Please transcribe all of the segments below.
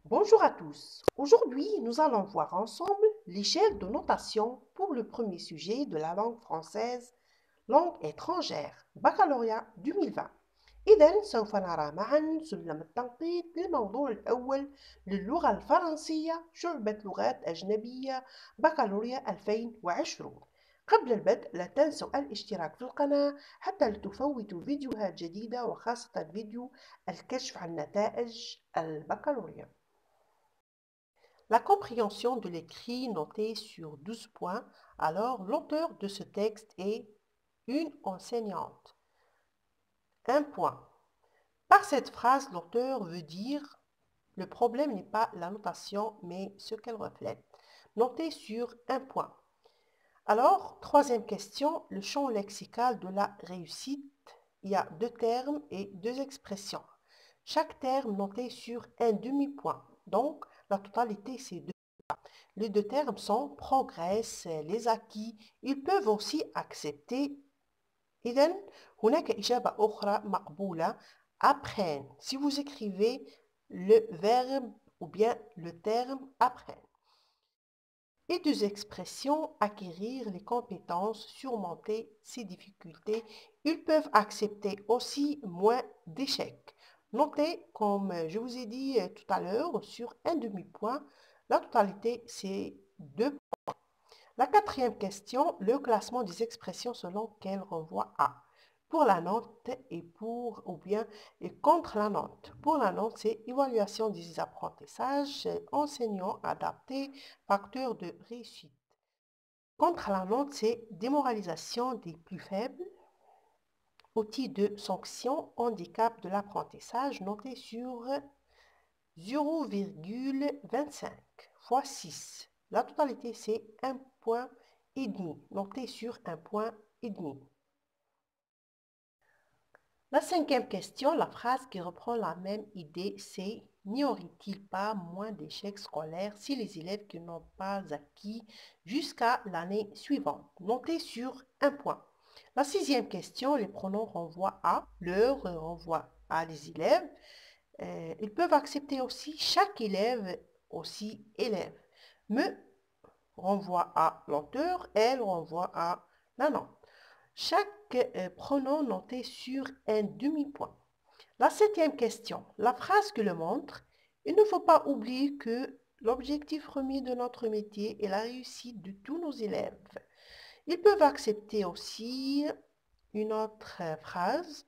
Bonjour à tous. Aujourd'hui, nous allons voir ensemble l'échelle de notation pour le premier sujet de la langue française, langue étrangère, baccalauréat 2020. إذن سوف نرى معا سلم التنقيط للموضوع الأول للغة الفرنسية شعبة لغات أجنبية بكالوريا 2020. قبل البدء لا تنسوا الاشتراك في القناة حتى لا تفوتوا فيديوهات جديدة وخاصة فيديو الكشف عن نتائج البكالوريا. La compréhension de l'écrit noté sur 12 points, alors l'auteur de ce texte est une enseignante. 1 point. Par cette phrase, l'auteur veut dire le problème n'est pas la notation, mais ce qu'elle reflète. Notez sur 1 point. Alors, troisième question, le champ lexical de la réussite. Il y a 2 termes et 2 expressions. Chaque terme noté sur un demi-point. Donc, la totalité, c'est 2. Les 2 termes sont progresse, les acquis. Ils peuvent aussi accepter. إذن هناك إجابة أخرى مقبولة. Apprennent. Si vous écrivez le verbe ou bien le terme apprennent. Et 2 expressions, acquérir les compétences, surmonter ses difficultés. Ils peuvent accepter aussi moins d'échecs. Notez, comme je vous ai dit tout à l'heure, sur un demi-point, la totalité c'est 2 points. La 4e question, le classement des expressions selon qu'elles renvoient à. Pour la note et contre la note. Pour la note, c'est évaluation des apprentissages, enseignant adapté, facteur de réussite. Contre la note, c'est démoralisation des plus faibles, outil de sanction, handicap de l'apprentissage, noté sur 0,25 fois 6. La totalité, c'est 1,5 point, noté sur 1,5 point. La 5e question, la phrase qui reprend la même idée, c'est « N'y aurait-il pas moins d'échecs scolaires si les élèves qui n'ont pas acquis jusqu'à l'année suivante ?» Notez sur 1 point. La 6e question, les pronoms renvoient à, leur renvoie à les élèves. Ils peuvent accepter aussi chaque élève, aussi élève. Me renvoie à l'auteur, elle renvoie à la note. Chaque pronom noté sur un demi-point. La 7e question, la phrase que le montre, il ne faut pas oublier que l'objectif premier de notre métier est la réussite de tous nos élèves. Ils peuvent accepter aussi une autre phrase,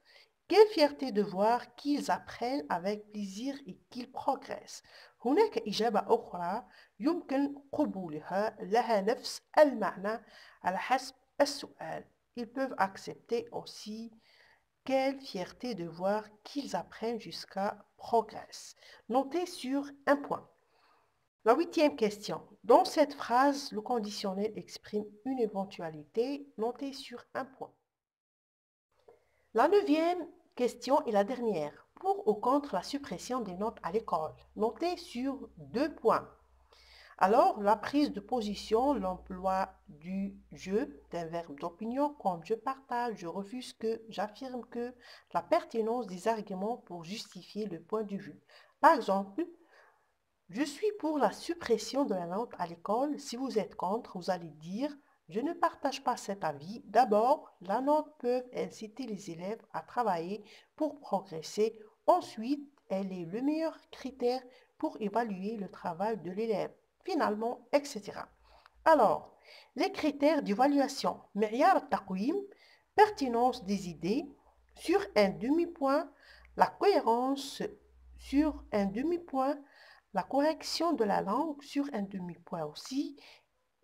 quelle fierté de voir qu'ils apprennent avec plaisir et qu'ils progressent. هناك إجابة أخرى يمكن قبولها لها نفس المعنى على حسب السؤال. Ils peuvent accepter aussi quelle fierté de voir qu'ils apprennent jusqu'à progressent. Notez sur 1 point. La 8e question. Dans cette phrase, le conditionnel exprime une éventualité. Notez sur 1 point. La 9e question est la dernière. Pour ou contre la suppression des notes à l'école. Notez sur 2 points. Alors, la prise de position, l'emploi du je, d'un verbe d'opinion comme je partage, je refuse que, j'affirme que, la pertinence des arguments pour justifier le point de vue. Par exemple, je suis pour la suppression de la note à l'école. Si vous êtes contre, vous allez dire je ne partage pas cet avis. D'abord, la note peut inciter les élèves à travailler pour progresser. Ensuite, elle est le meilleur critère pour évaluer le travail de l'élève. Finalement, etc. Alors, les critères d'évaluation. معيار التقويم, pertinence des idées, sur un demi-point, la cohérence sur un demi-point, la correction de la langue sur un demi-point aussi,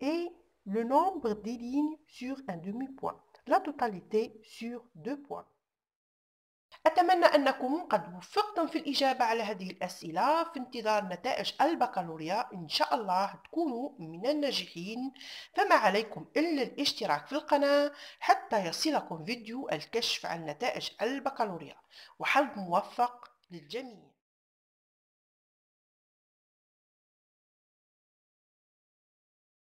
et le nombre des lignes sur un demi-point. La totalité sur 2 points. أتمنى أنكم قد وفقتم في الإجابة على هذه الأسئلة. في انتظار نتائج البكالوريا إن شاء الله تكونوا من الناجحين، فما عليكم إلا الاشتراك في القناة حتى يصلكم فيديو الكشف عن نتائج البكالوريا، وحظ موفق للجميع.